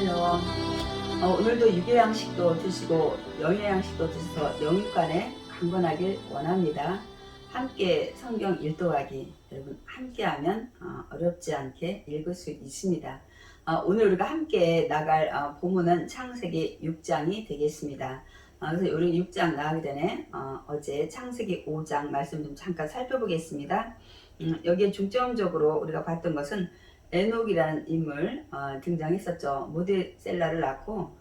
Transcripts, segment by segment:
안녕하세요. 오늘도 유교양식도 드시고 영양식도 드셔서 영육간에 강건하길 원합니다. 함께 성경 일도하기, 여러분 함께하면 어렵지 않게 읽을 수 있습니다. 오늘 우리가 함께 나갈 본문은 창세기 6장이 되겠습니다. 그래서 우리 6장 나가기 전에 어제 창세기 5장 말씀 좀 잠깐 살펴보겠습니다. 여기에 중점적으로 우리가 봤던 것은 에녹이라는 인물 등장했었죠. 모드셀라를 낳고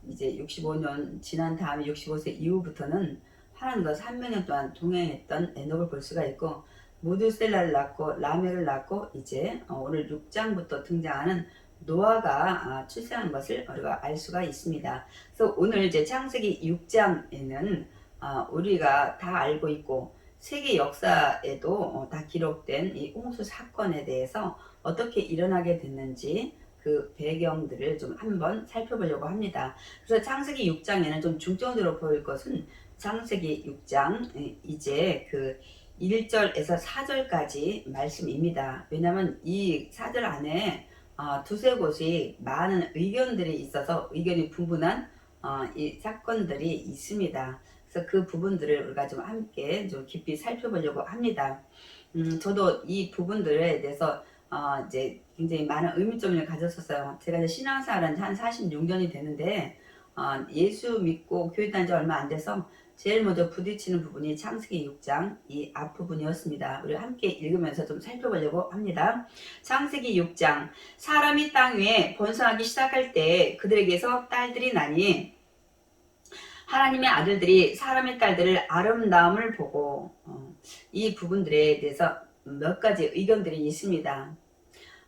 이제 65년 지난 다음에 65세 이후부터는 하나님과 300년 동안 동행했던 에녹을 볼 수가 있고, 모드셀라를 낳고 라멕을 낳고 이제 오늘 6장부터 등장하는 노아가 출생한 것을 우리가 알 수가 있습니다. 그래서 오늘 이제 창세기 6장에는 우리가 다 알고 있고 세계 역사에도 다 기록된 이 홍수 사건에 대해서 어떻게 일어나게 됐는지 그 배경들을 좀 한번 살펴보려고 합니다. 그래서 창세기 6장에는 좀 중점적으로 보일 것은 창세기 6장 이제 그 1절에서 4절까지 말씀입니다. 왜냐하면 이 4절 안에 두세 곳이 많은 의견들이 있어서 의견이 분분한 이 사건들이 있습니다. 그래서 그 부분들을 우리가 좀 함께 좀 깊이 살펴보려고 합니다. 저도 이 부분들에 대해서 이제 굉장히 많은 의문점을 가졌었어요. 제가 이제 신앙생활은 한 46년이 되는데 예수 믿고 교회 다닌 지 얼마 안 돼서 제일 먼저 부딪히는 부분이 창세기 6장 이 앞부분이었습니다. 우리 함께 읽으면서 좀 살펴보려고 합니다. 창세기 6장, 사람이 땅 위에 번성하기 시작할 때 그들에게서 딸들이 나니 하나님의 아들들이 사람의 딸들을 아름다움을 보고 이 부분들에 대해서 몇 가지 의견들이 있습니다.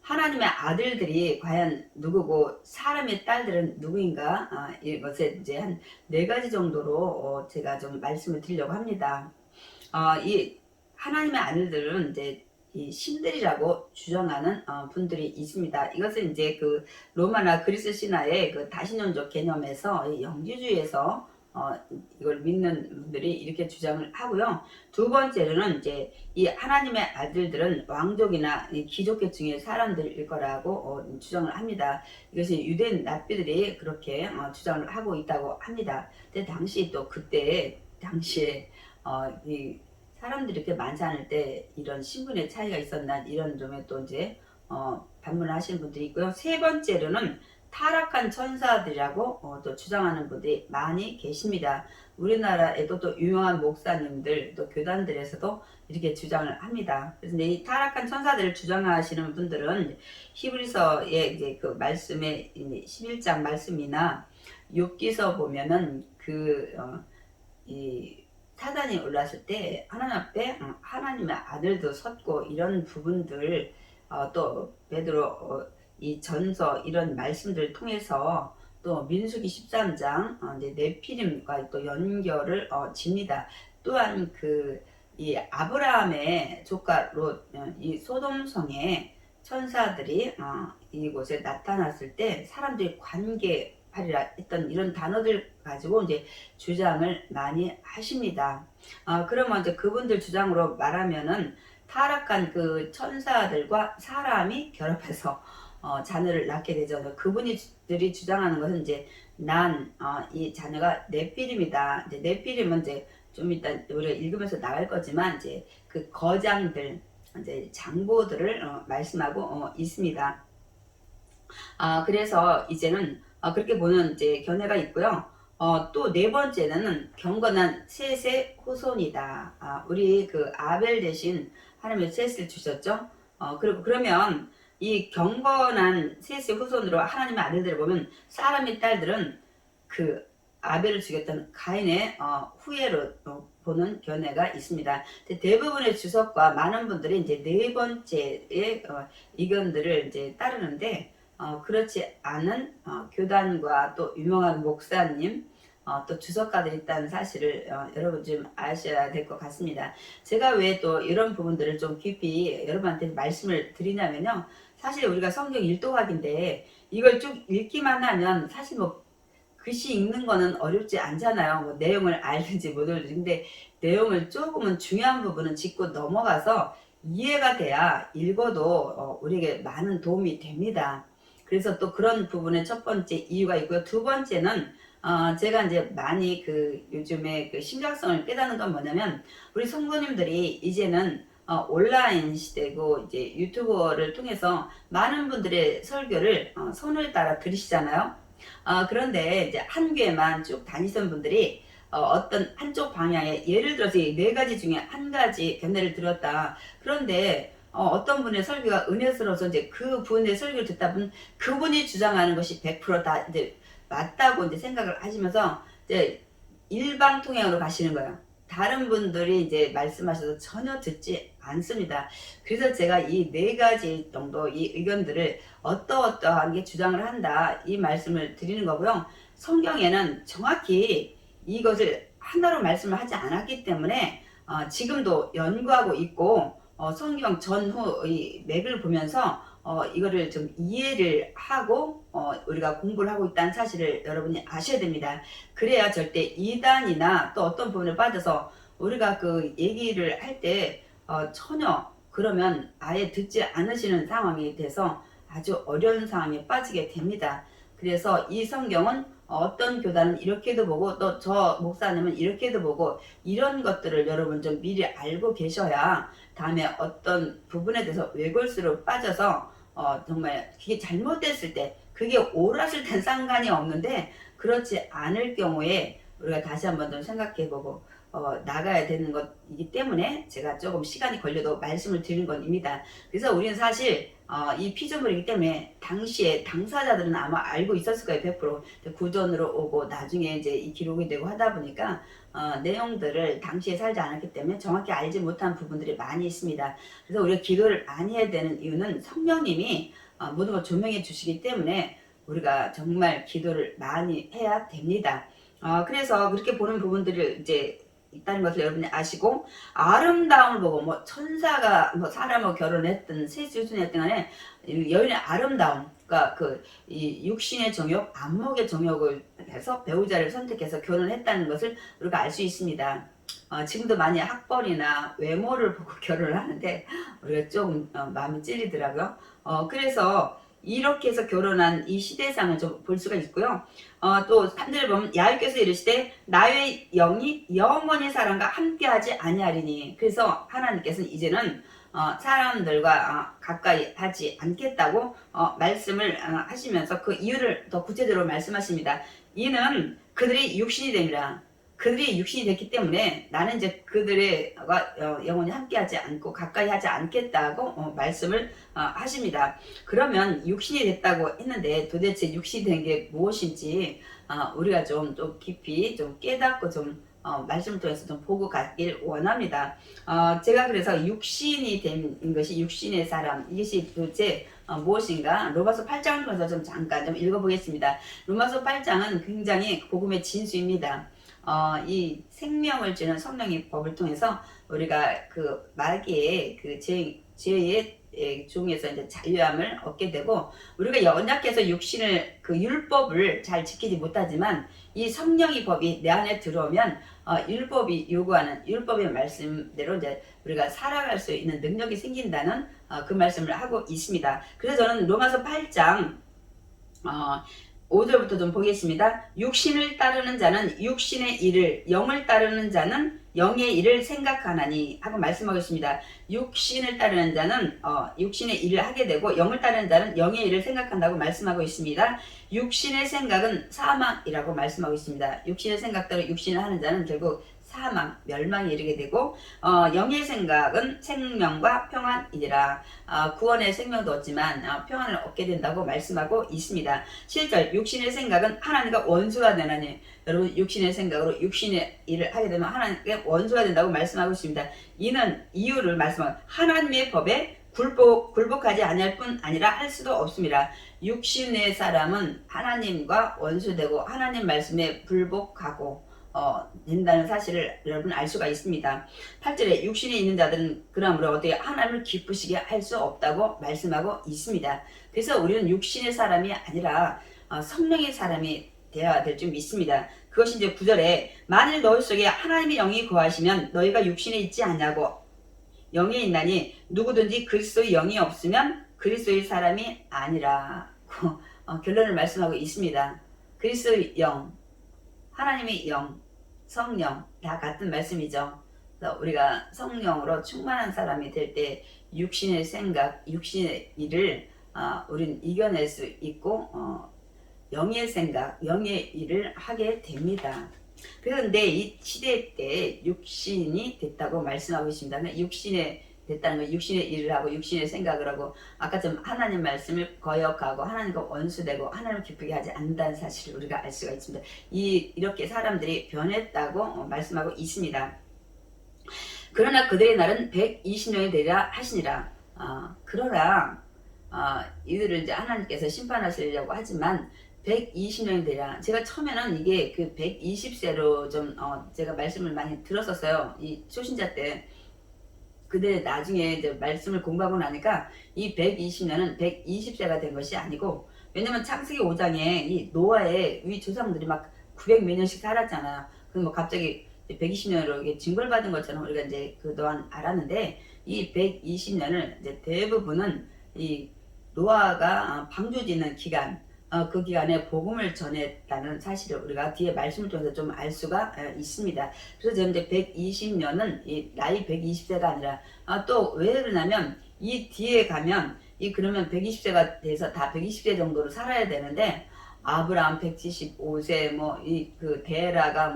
하나님의 아들들이 과연 누구고 사람의 딸들은 누구인가? 이것에 이제 한 4가지 정도로 제가 좀 말씀을 드리려고 합니다. 이 하나님의 아들들은 이제 이 신들이라고 주장하는 분들이 있습니다. 이것은 이제 그 로마나 그리스 신화의 그 다신론적 개념에서 영지주의에서 이걸 믿는 분들이 이렇게 주장을 하고요. 두 번째로는 이제 이 하나님의 아들들은 왕족이나 귀족계층의 사람들일 거라고 주장을 합니다. 이것이 유대인 랍비들이 그렇게 주장을 하고 있다고 합니다. 근데 당시 또 그때 당시에 이 사람들이 이렇게 많지 않을 때 이런 신분의 차이가 있었나 이런 점에 또 이제 반문을 하시는 분들이 있고요. 세 번째로는 타락한 천사들이라고 또 주장하는 분들이 많이 계십니다. 우리나라에도 또 유명한 목사님들 또 교단들에서도 이렇게 주장을 합니다. 그래서 이 타락한 천사들을 주장하시는 분들은 히브리서의 이제 그 말씀의 11장 말씀이나 욥기서 보면은 이 사단이 올랐을 때 하나님 앞에 하나님의 아들도 섰고 이런 부분들 또 베드로 이 전서 이런 말씀들을 통해서 또 민수기 13장 이제 네피림과 또 연결을 집니다. 또한 이 아브라함의 조카 롯 이 소돔성의 천사들이 이곳에 나타났을 때 사람들이 관계하리라 했던 이런 단어들 가지고 이제 주장을 많이 하십니다. 그러면 이제 그분들 주장으로 말하면은 타락한 그 천사들과 사람이 결합해서 자녀를 낳게 되죠. 그분들이 주장하는 것은 이제 이 자녀가 네피림이다. 이제 네피림은 이제 좀 이따 우리가 읽으면서 나갈 거지만 이제 그 거장들, 이제 장보들을 말씀하고 있습니다. 그래서 이제는 그렇게 보는 이제 견해가 있고요. 또 네 번째는 경건한 셋의 후손이다. 우리 그 아벨 대신 하나님의 셋을 주셨죠. 그리고 그러면 이 경건한 셋의 후손으로 하나님의 아들들을 보면 사람의 딸들은 그 아벨을 죽였던 가인의 후예로 보는 견해가 있습니다. 대부분의 주석과 많은 분들이 이제 네 번째의 의견들을 이제 따르는데 그렇지 않은 교단과 또 유명한 목사님 또 주석가들이 있다는 사실을 여러분 좀 아셔야 될 것 같습니다. 제가 왜 또 이런 부분들을 좀 깊이 여러분한테 말씀을 드리냐면요. 사실 우리가 성경 일도학인데 이걸 쭉 읽기만 하면 사실 뭐 글씨 읽는 거는 어렵지 않잖아요. 뭐 내용을 알든지 못 알든지. 근데 내용을 조금은 중요한 부분은 짚고 넘어가서 이해가 돼야 읽어도 우리에게 많은 도움이 됩니다. 그래서 또 그런 부분의 첫 번째 이유가 있고요. 두 번째는 제가 이제 많이 요즘에 심각성을 깨닫는 건 뭐냐면, 우리 성도님들이 이제는 온라인 시대고 이제 유튜버를 통해서 많은 분들의 설교를 손을 따라 들으시잖아요. 그런데 이제 한 교회만 쭉 다니던 분들이 어떤 한쪽 방향에, 예를 들어서 이 네 가지 중에 한 가지 견해를 들었다. 그런데 어떤 분의 설교가 은혜스러워서 이제 그 분의 설교를 듣다 보면 그분이 주장하는 것이 100%다 이제 맞다고 이제 생각을 하시면서 이제 일방통행으로 가시는 거예요. 다른 분들이 이제 말씀하셔도 전혀 듣지 않습니다. 그래서 제가 이 네 가지 정도 이 의견들을 어떠한 게 주장을 한다, 이 말씀을 드리는 거고요. 성경에는 정확히 이것을 하나로 말씀을 하지 않았기 때문에 지금도 연구하고 있고, 성경 전후 이 맥을 보면서 이거를 좀 이해를 하고 우리가 공부를 하고 있다는 사실을 여러분이 아셔야 됩니다. 그래야 절대 이단이나 또 어떤 부분에 빠져서 우리가 그 얘기를 할 때 전혀 그러면 아예 듣지 않으시는 상황이 돼서 아주 어려운 상황에 빠지게 됩니다. 그래서 이 성경은 어떤 교단은 이렇게도 보고 또 저 목사님은 이렇게도 보고, 이런 것들을 여러분 좀 미리 알고 계셔야 다음에 어떤 부분에 대해서 왜골수로 빠져서 정말 그게 잘못됐을 때, 그게 옳았을 땐 상관이 없는데 그렇지 않을 경우에 우리가 다시 한번 좀 생각해보고 나가야 되는 것이기 때문에 제가 조금 시간이 걸려도 말씀을 드리는 겁니다. 그래서 우리는 사실 이 피조물이기 때문에 당시에 당사자들은 아마 알고 있었을 거예요. 100% 구전으로 오고 나중에 이제 이 기록이 되고 하다 보니까 내용들을 당시에 살지 않았기 때문에 정확히 알지 못한 부분들이 많이 있습니다. 그래서 우리가 기도를 많이 해야 되는 이유는 성령님이 모든 걸 조명해 주시기 때문에 우리가 정말 기도를 많이 해야 됩니다. 그래서 그렇게 보는 부분들을 이제 있다는 것을 여러분이 아시고, 아름다움을 보고 뭐 천사가 뭐 사람하고 결혼했든 세수순했든 간에 여인의 아름다움, 그러니까 이 육신의 정욕, 안목의 정욕을 해서 배우자를 선택해서 결혼했다는 것을 우리가 알 수 있습니다. 지금도 많이 학벌이나 외모를 보고 결혼을 하는데 우리가 조금 마음이 찔리더라고요. 그래서 이렇게 해서 결혼한 이 시대상을 좀 볼 수가 있고요. 또 한절 보면 야훼께서 이르시되 나의 영이 영원히 사람과 함께하지 아니하리니. 그래서 하나님께서는 이제는 사람들과 가까이 하지 않겠다고 말씀을 하시면서 그 이유를 더 구체적으로 말씀하십니다. 이는 그들이 육신이 됨이라. 그들이 육신이 됐기 때문에 나는 이제 그들과 영원히 함께하지 않고 가까이 하지 않겠다고 말씀을 하십니다. 그러면 육신이 됐다고 했는데 도대체 육신이 된 게 무엇인지 우리가 좀 깊이 좀 깨닫고 좀 말씀을 통해서 좀 보고 가길 원합니다. 제가 그래서 육신이 된 것이 육신의 사람, 이것이 도대체 무엇인가 로마서 8장을 통해서 좀 잠깐 좀 읽어보겠습니다. 로마서 8장은 굉장히 복음의 진수입니다. 이 생명을 주는 성령의 법을 통해서 우리가 그 마귀의 그 죄의 중에서 이제 자유함을 얻게 되고, 우리가 연약해서 육신을 그 율법을 잘 지키지 못하지만 이 성령의 법이 내 안에 들어오면 율법이 요구하는 율법의 말씀대로 이제 우리가 살아갈 수 있는 능력이 생긴다는 그 말씀을 하고 있습니다. 그래서 저는 로마서 8장 5절부터 좀 보겠습니다. 육신을 따르는 자는 육신의 일을, 영을 따르는 자는 영의 일을 생각하나니 하고 말씀하겠습니다. 육신을 따르는 자는 육신의 일을 하게 되고, 영을 따르는 자는 영의 일을 생각한다고 말씀하고 있습니다. 육신의 생각은 사망이라고 말씀하고 있습니다. 육신의 생각대로 육신을 하는 자는 결국 사망, 멸망에 이르게 되고, 영의 생각은 생명과 평안이니라. 구원의 생명도 얻지만 평안을 얻게 된다고 말씀하고 있습니다. 7절 육신의 생각은 하나님과 원수가 되나니. 여러분, 육신의 생각으로 육신의 일을 하게 되면 하나님께 원수가 된다고 말씀하고 있습니다. 이는 이유를 말씀하고, 하나님의 법에 굴복하지 아니할 뿐 아니라 할 수도 없습니다. 육신의 사람은 하나님과 원수되고 하나님 말씀에 불복하고 된다는 사실을 여러분 알 수가 있습니다. 8절에 육신에 있는 자들은 그러므로 어떻게 하나님을 기쁘시게 할 수 없다고 말씀하고 있습니다. 그래서 우리는 육신의 사람이 아니라 성령의 사람이 되어야 될 줄 믿습니다. 그것이 이제 9절에 만일 너희 속에 하나님의 영이 거하시면 너희가 육신에 있지 않냐고, 영에 있나니 누구든지 그리스도의 영이 없으면 그리스도의 사람이 아니라. 결론을 말씀하고 있습니다. 그리스도의 영, 하나님의 영, 성령 다 같은 말씀이죠. 그래서 우리가 성령으로 충만한 사람이 될 때 육신의 생각, 육신의 일을 우리는 이겨낼 수 있고 영의 생각, 영의 일을 하게 됩니다. 그런데 이 시대 때 육신이 됐다고 말씀하고 있습니다. 육신에 됐다는 건 육신의 일을 하고 육신의 생각을 하고 아까 좀 하나님 말씀을 거역하고 하나님과 원수되고 하나님을 기쁘게 하지 않는다는 사실을 우리가 알 수가 있습니다. 이렇게 사람들이 변했다고 말씀하고 있습니다. 그러나 그들의 날은 120년이 되리라 하시니라. 그러나 이들을 이제 하나님께서 심판하시려고 하지만 120년이 되라. 제가 처음에는 이게 그 120세로 좀 제가 말씀을 많이 들었었어요. 이 초신자 때. 근데 나중에 이제 말씀을 공부하고 나니까 이 120년은 120세가 된 것이 아니고, 왜냐면 창세기 5장에 이 노아의 위 조상들이 막 900 몇 년씩 살았잖아요. 그럼 뭐 갑자기 120년으로 징벌받은 것처럼 우리가 이제 그동안 알았는데, 이 120년을 이제 대부분은 이 노아가 방주 짓는 기간, 그 기간에 복음을 전했다는 사실을 우리가 뒤에 말씀을 통해서 좀 알 수가 있습니다. 그래서 저는 이제 120년은 이 나이 120세가 아니라 또 왜 그러냐면 이 뒤에 가면 그러면 120세가 돼서 다 120세 정도로 살아야 되는데, 아브라함 175세 그 데라가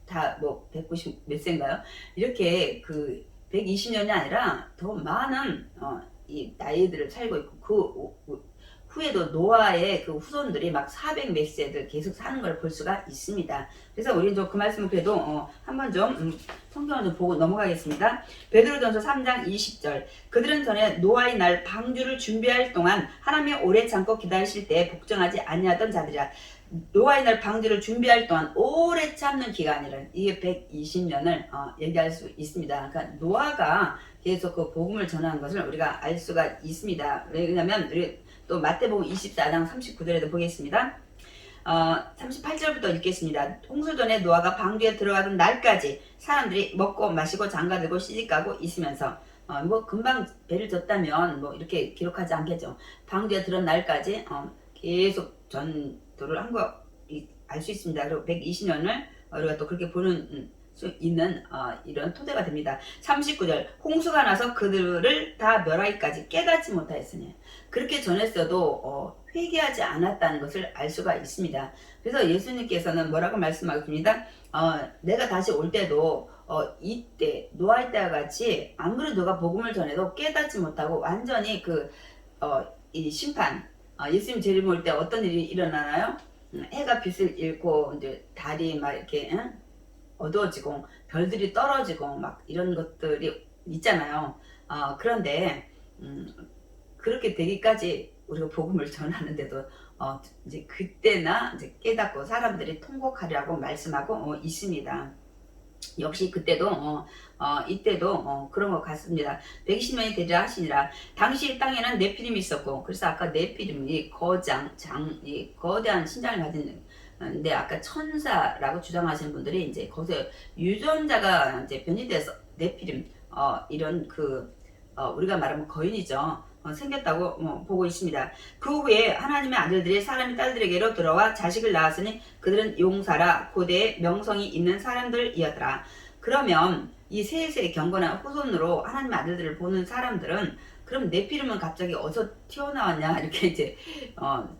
다 190 몇 세인가요? 이렇게 그 120년이 아니라 더 많은 이 나이들을 살고 있고, 그 후에도 노아의 그 후손들이 막 400 몇 세들 계속 사는 걸 볼 수가 있습니다. 그래서 우리는 좀 그 말씀을 그래도 한번 좀 성경을 좀 보고 넘어가겠습니다. 베드로전서 3장 20절. 그들은 전에 노아의 날 방주를 준비할 동안 하나님의 오래 참고 기다리실 때 복종하지 아니하던 자들이라. 노아의 날 방주를 준비할 동안 오래 참는 기간이란 이게 120년을 얘기할 수 있습니다. 그러니까 노아가 계속 그 복음을 전하는 것을 우리가 알 수가 있습니다. 왜냐하면 우리 또 마태복음 24장 39절에도 보겠습니다. 38절부터 읽겠습니다. 홍수 전에 노아가 방주에 들어가던 날까지 사람들이 먹고 마시고 장가들고 시집가고 있으면서 금방 배를 졌다면 이렇게 기록하지 않겠죠. 방주에 들어온 날까지 계속 전도를 한 거 알 수 있습니다. 그리고 120년을 우리가 또 그렇게 보는 수 있는 이런 토대가 됩니다. 39절. 홍수가 나서 그들을 다 멸하기까지 깨닫지 못하였으니. 그렇게 전했어도 회개하지 않았다는 것을 알 수가 있습니다. 그래서 예수님께서는 뭐라고 말씀하십니다. 내가 다시 올 때도 이때 노아의 때와 같이 아무리 누가 복음을 전해도 깨닫지 못하고 완전히 이 심판, 예수님 재림 올 때 어떤 일이 일어나나요? 해가 빛을 잃고 이제 달이 막 이렇게 어두워지고 별들이 떨어지고 막 이런 것들이 있잖아요. 그런데 그렇게 되기까지 우리가 복음을 전하는데도 이제 그때나 이제 깨닫고 사람들이 통곡하리라고 말씀하고 있습니다. 역시 그때도 이때도 그런 것 같습니다. 120년이 되리라 하시니라. 당시 땅에는 네피림이 있었고, 그래서 아까 네피림이 이 거대한 신장을 가진, 근데 아까 천사라고 주장하시는 분들이 이제 거기서 유전자가 이제 변이돼서 네피림 이런 우리가 말하면 거인이죠. 생겼다고 보고 있습니다. 그 후에 하나님의 아들들이 사람의 딸들에게로 들어와 자식을 낳았으니 그들은 용사라 고대의 명성이 있는 사람들이었더라. 그러면 이 셋의 경건한 후손으로 하나님의 아들들을 보는 사람들은 그럼 네피림은 갑자기 어디서 튀어나왔냐 이렇게 이제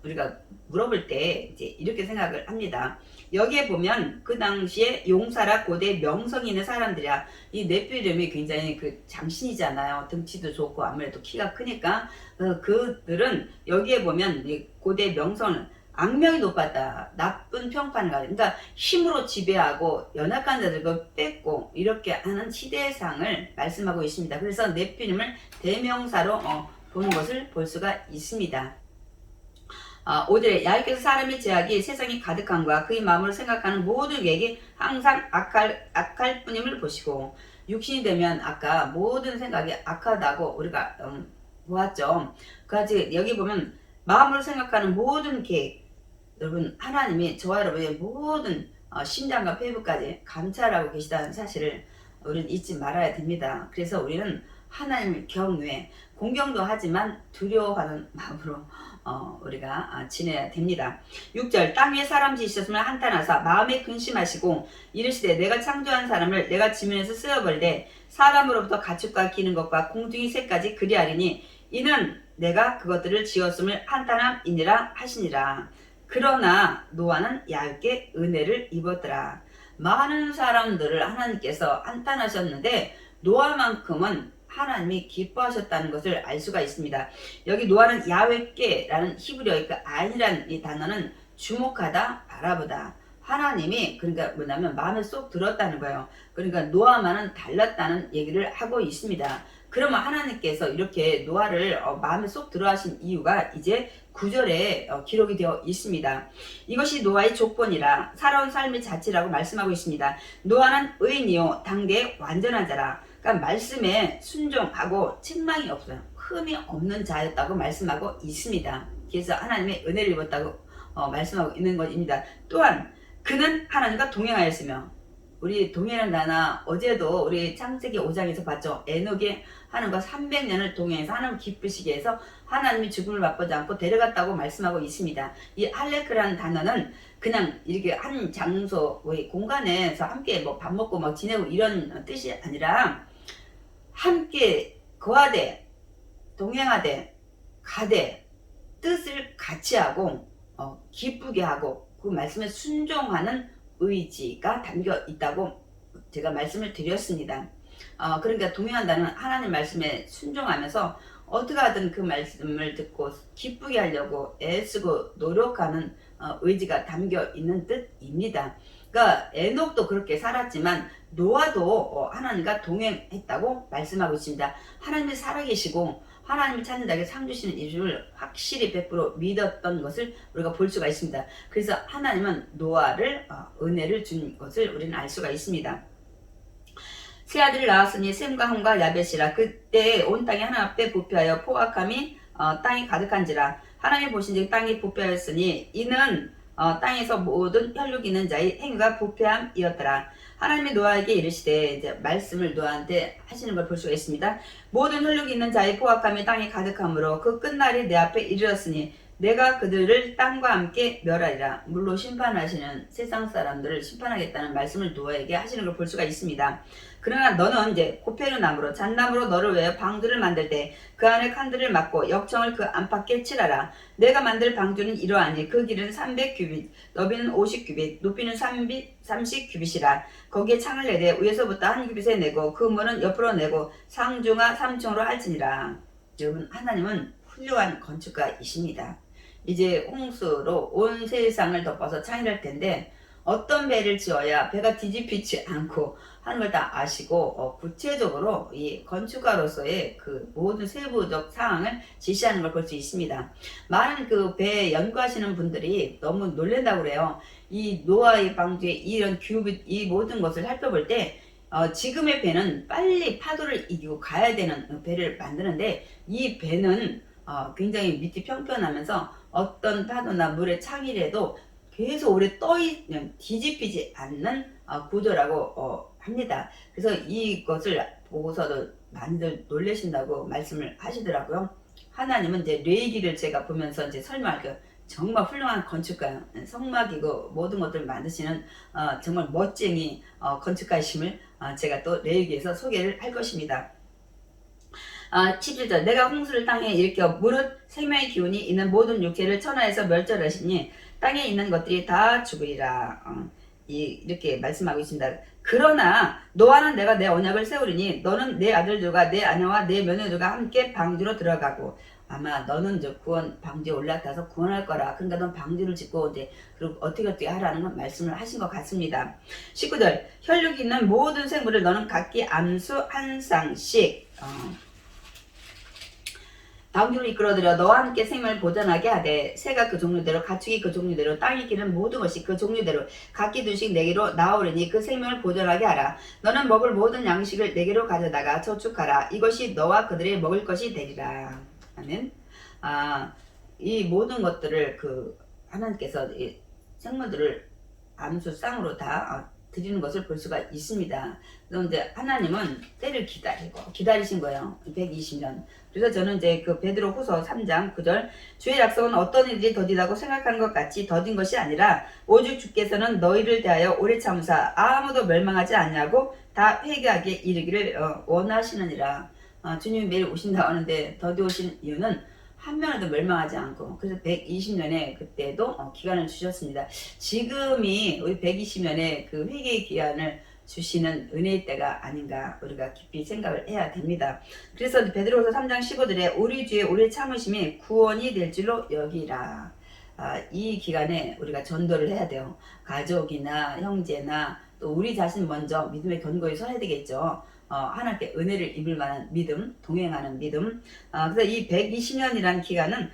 우리가 물어볼 때 이제 이렇게 생각을 합니다. 여기에 보면 그 당시에 용사라 고대 명성이 있는 사람들이야. 이 네피림이 굉장히 그 장신이잖아요. 등치도 좋고 아무래도 키가 크니까 그들은 여기에 보면 이 고대 명성은 악명이 높았다. 나쁜 평판을 가지고, 그러니까 힘으로 지배하고 연약한 자들을 뺏고 이렇게 하는 시대상을 말씀하고 있습니다. 그래서 네피림을 대명사로 보는 것을 볼 수가 있습니다. 5절에 야훼께서 사람의 죄악이 세상이 가득함과 그의 마음으로 생각하는 모든 계획이 항상 악할 뿐임을 보시고, 육신이 되면 아까 모든 생각이 악하다고 우리가 보았죠. 그까지 여기 보면 마음으로 생각하는 모든 계획, 여러분 하나님이 저와 여러분의 모든 심장과 폐부까지 감찰하고 계시다는 사실을 우리는 잊지 말아야 됩니다. 그래서 우리는 하나님을 경외, 공경도 하지만 두려워하는 마음으로 우리가 지내야 됩니다. 6절 땅 위에 사람 지으셨으면 한탄하사 마음에 근심하시고 이르시되 내가 창조한 사람을 내가 지면에서 쓰어버리되 사람으로부터 가축과 기는 것과 공중의 새까지 그리하리니 이는 내가 그것들을 지었음을 한탄함이니라 하시니라. 그러나 노아는 얇게 은혜를 입었더라. 많은 사람들을 하나님께서 한탄하셨는데 노아만큼은 하나님이 기뻐하셨다는 것을 알 수가 있습니다. 여기 노아는 야훼께라는 히브리어의 그 아인이라는 이 단어는 주목하다, 바라보다. 하나님이 그러니까 뭐냐면 마음에 쏙 들었다는 거예요. 그러니까 노아만은 달랐다는 얘기를 하고 있습니다. 그러면 하나님께서 이렇게 노아를 마음에 쏙 들어 하신 이유가 이제 9절에 기록이 되어 있습니다. 이것이 노아의 조건이라 살아온 삶의 자체라고 말씀하고 있습니다. 노아는 의인이요 당대의 완전한 자라. 그러니까 말씀에 순종하고 책망이 없어요. 흠이 없는 자였다고 말씀하고 있습니다. 그래서 하나님의 은혜를 입었다고 말씀하고 있는 것입니다. 또한 그는 하나님과 동행하였으며 우리 동행하는 나나 어제도 우리 창세기 5장에서 봤죠. 에녹이 하나님과 300년을 동행해서 하나님 기쁘시게 해서 하나님이 죽음을 맛보지 않고 데려갔다고 말씀하고 있습니다. 이 할레크라는 단어는 그냥 이렇게 한 장소 공간에서 함께 뭐 밥 먹고 막 지내고 이런 뜻이 아니라 함께 거하되 동행하되 가되 뜻을 같이 하고 기쁘게 하고 그 말씀에 순종하는 의지가 담겨 있다고 제가 말씀을 드렸습니다. 그러니까 동행한다는 하나님 말씀에 순종하면서 어떻게 하든 그 말씀을 듣고 기쁘게 하려고 애쓰고 노력하는 의지가 담겨 있는 뜻입니다. 그러니까 에녹도 그렇게 살았지만 노아도 하나님과 동행했다고 말씀하고 있습니다. 하나님이 살아계시고 하나님이 찾는 자에게 상 주시는 이유를 확실히 100% 믿었던 것을 우리가 볼 수가 있습니다. 그래서 하나님은 노아를 은혜를 준 것을 우리는 알 수가 있습니다. 세 아들을 낳았으니 셈과 함과 야벳이라. 그때 온 땅이 하나님 앞에 부패하여 포악함이 땅이 가득한지라. 하나님이 보신즉 땅이 부패하였으니 이는 땅에서 모든 혈육 있는 자의 행위가 부패함이었더라. 하나님이 노아에게 이르시되 이제 말씀을 노아한테 하시는 걸 볼 수가 있습니다. 모든 혈육 있는 자의 포악함이 땅에 가득함으로 그 끝날이 내 앞에 이르렀으니 내가 그들을 땅과 함께 멸하리라. 물로 심판하시는 세상 사람들을 심판하겠다는 말씀을 노아에게 하시는 걸 볼 수가 있습니다. 그러나 너는 이제 고페르 나무로 잣나무로 너를 위하여 방주를 만들 때 그 안에 칸들을 막고 역청을 그 안팎에 칠하라. 내가 만들 방주는 이러하니 그 길은 300규빗, 너비는 50규빗, 높이는 30규빗이라. 거기에 창을 내되 위에서부터 한 규빗에 내고 그 문은 옆으로 내고 상중하 3층으로 할지니라. 여러분, 하나님은 훌륭한 건축가이십니다. 이제 홍수로 온 세상을 덮어서 창이할 텐데 어떤 배를 지어야 배가 뒤집히지 않고 하는 걸 다 아시고 구체적으로 이 건축가로서의 그 모든 세부적 사항을 지시하는 걸 볼 수 있습니다. 많은 그 배에 연구하시는 분들이 너무 놀란다고 그래요. 이 노아의 방주의 이런 규빗 이 모든 것을 살펴볼 때 지금의 배는 빨리 파도를 이기고 가야 되는 배를 만드는데 이 배는 굉장히 밑이 평평하면서 어떤 파도나 물의 창이라도 계속 오래 떠있는 뒤집히지 않는 구조라고 합니다. 그래서 이것을 보고서도 많이들 놀라신다고 말씀을 하시더라고요. 하나님은 이제 레이기를 제가 보면서 이제 설명할게요. 정말 훌륭한 건축가요. 성막이고 모든 것들을 만드시는 정말 멋쟁이 건축가이심을 제가 또 레이기에서 소개를 할 것입니다. 17절 내가 홍수를 땅에 일으켜 무릇 생명의 기운이 있는 모든 육체를 천하에서 멸절하시니 땅에 있는 것들이 다 죽으리라. 이렇게 말씀하고 있습니다. 그러나 노아는 내가 내 언약을 세우리니 너는 내 아들들과 내 아내와 내 며느리들과 함께 방주로 들어가고 아마 너는 이제 구원 방주에 올라타서 구원할 거라. 그러니까 넌 방주를 짓고 이제 그리고 어떻게 하라는 건 말씀을 하신 것 같습니다. 19절 혈육이 있는 모든 생물을 너는 각기 암수 한 쌍씩 방주를 이끌어들여 너와 함께 생명을 보존하게 하되 새가 그 종류대로 가축이 그 종류대로 땅에 기는 모든 것이 그 종류대로 각기 둘씩 내게로 나오려니 그 생명을 보존하게 하라. 너는 먹을 모든 양식을 내게로 가져다가 저축하라. 이것이 너와 그들의 먹을 것이 되리라. 아멘. 이 모든 것들을 그 하나님께서 이 생물들을 암수 쌍으로 다 드리는 것을 볼 수가 있습니다. 그런데 하나님은 때를 기다리신 거예요. 120년. 그래서 저는 이제 그 베드로 후서 3장 9절 주의 약속은 어떤 일이 더디다고 생각하는 것 같이 더딘 것이 아니라 오직 주께서는 너희를 대하여 오래 참으사 아무도 멸망하지 않냐고 다 회개하게 이르기를 원하시느니라. 주님이 매일 오신다고 하는데 더디 오신 이유는 한 명도 멸망하지 않고, 그래서 120년에 그때도 기간을 주셨습니다. 지금이 우리 120년의 그 회개의 기간을 주시는 은혜의 때가 아닌가 우리가 깊이 생각을 해야 됩니다. 그래서 베드로후서 3장 15절에 우리 주의 오래 참으심이 구원이 될 줄로 여기라. 이 기간에 우리가 전도를 해야 돼요. 가족이나 형제나 또 우리 자신 먼저 믿음의 견고히 서야 되겠죠. 하나님께 은혜를 입을 만한 믿음, 동행하는 믿음. 그래서 이 120년이라는 기간은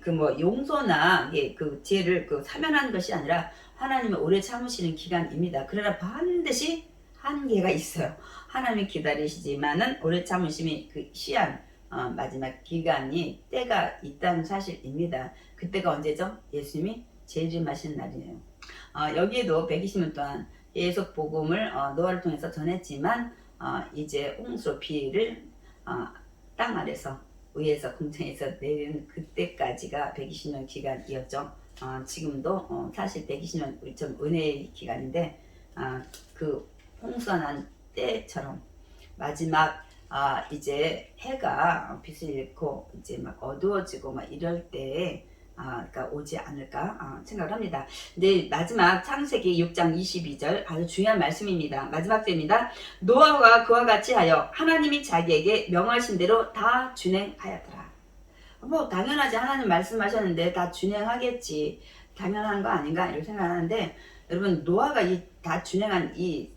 그 뭐 용서나 그 죄를 그 사면하는 것이 아니라 하나님의 오래 참으시는 기간입니다. 그러나 반드시 한계가 있어요. 하나님이 기다리시지만은 오래 참으심이 그 시한 마지막 기간이 때가 있다는 사실입니다. 그때가 언제죠? 예수님이 재림하신 날이에요. 여기에도 120년 동안 계속 복음을 노아를 통해서 전했지만 이제 홍수로 피를 땅 아래서 위에서 공중에서 내리는 그때까지가 120년 기간이었죠. 지금도 사실 120년 우리 좀 은혜의 기간인데 그 홍수가 난 때처럼 마지막 이제 해가 빛을 잃고 이제 막 어두워지고 막 이럴 때에 그러니까 오지 않을까 생각을 합니다. 근데 마지막 창세기 6장 22절 아주 중요한 말씀입니다. 마지막 때입니다. 노아가 그와 같이 하여 하나님이 자기에게 명하신 대로 다 준행하였더라. 뭐 당연하지, 하나님 말씀하셨는데 다 준행하겠지, 당연한 거 아닌가 이렇게 생각하는데, 여러분 노아가 이 다 준행한 이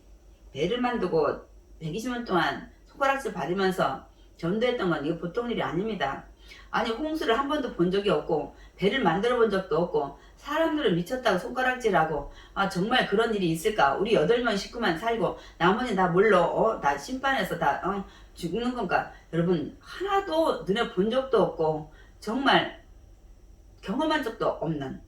배를 만들고 120년 동안 손가락질 받으면서 전도했던 건 이거 보통 일이 아닙니다. 아니 홍수를 한 번도 본 적이 없고 배를 만들어 본 적도 없고 사람들은 미쳤다고 손가락질하고 정말 그런 일이 있을까? 우리 8명 식구만 살고 나머지 다 물러 다 심판해서 다 죽는 건가? 여러분 하나도 눈에 본 적도 없고 정말 경험한 적도 없는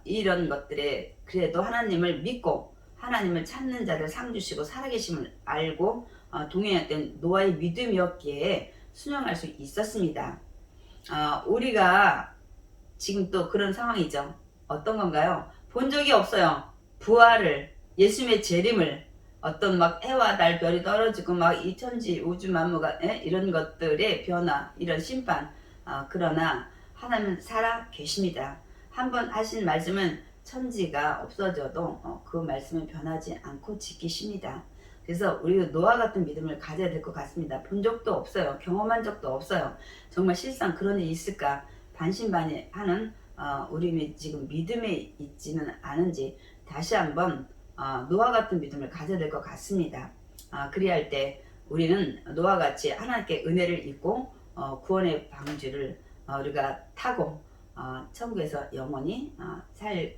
이런 것들에 그래도 하나님을 믿고 하나님을 찾는 자를 상 주시고 살아계심을 알고 동행했던 노아의 믿음이었기에 순종할 수 있었습니다. 우리가 지금 또 그런 상황이죠. 어떤 건가요? 본 적이 없어요. 부활을, 예수님의 재림을, 어떤 막 해와 달 별이 떨어지고 막 이 천지 우주 만무가 이런 것들의 변화, 이런 심판. 그러나 하나님은 살아 계십니다. 한번 하신 말씀은 천지가 없어져도 그 말씀은 변하지 않고 지키십니다. 그래서 우리도 노아 같은 믿음을 가져야 될 것 같습니다. 본 적도 없어요. 경험한 적도 없어요. 정말 실상 그런 일이 있을까 반신반의하는 우리 지금 믿음에 있지는 않은지 다시 한번 노아 같은 믿음을 가져야 될 것 같습니다. 그리야 할 때 우리는 노아 같이 하나님께 은혜를 입고 구원의 방주를 우리가 타고 천국에서 영원히 살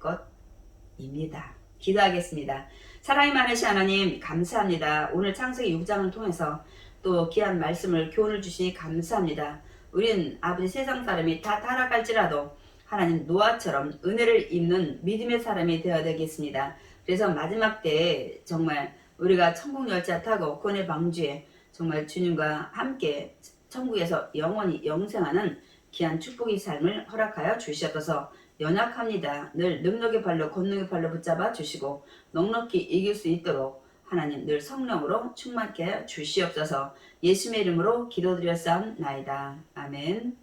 것입니다. 기도하겠습니다. 사랑이 많으신 하나님 감사합니다. 오늘 창세기 6장을 통해서 또 귀한 말씀을 교훈을 주시니 감사합니다. 우린 아버지 세상 사람이 다 타락할지라도 하나님 노아처럼 은혜를 입는 믿음의 사람이 되어야 되겠습니다. 그래서 마지막 때에 정말 우리가 천국 열차 타고 구원의 방주에 정말 주님과 함께 천국에서 영원히 영생하는 귀한 축복의 삶을 허락하여 주시옵소서. 연약합니다. 늘 능력의 발로 권능의 발로 붙잡아 주시고 넉넉히 이길 수 있도록 하나님 늘 성령으로 충만케 하여 주시옵소서. 예수의 이름으로 기도드렸사옵나이다. 아멘.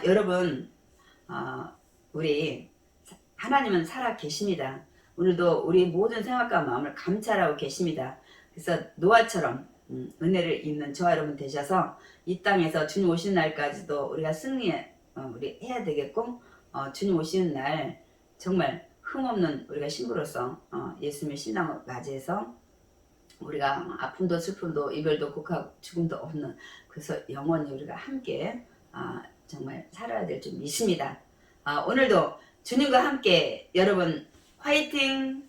여러분 우리 하나님은 살아 계십니다. 오늘도 우리 모든 생각과 마음을 감찰하고 계십니다. 그래서 노아처럼 은혜를 입는 저와 여러분 되셔서 이 땅에서 주님 오시는 날까지도 우리가 승리해 우리 해야 되겠고 주님 오시는 날 정말 흠없는 우리가 신부로서 예수님의 신랑을 맞이해서 우리가 아픔도 슬픔도 이별도 곡하고 죽음도 없는, 그래서 영원히 우리가 함께 정말 살아야 될 줄 믿습니다. 오늘도 주님과 함께 여러분 화이팅!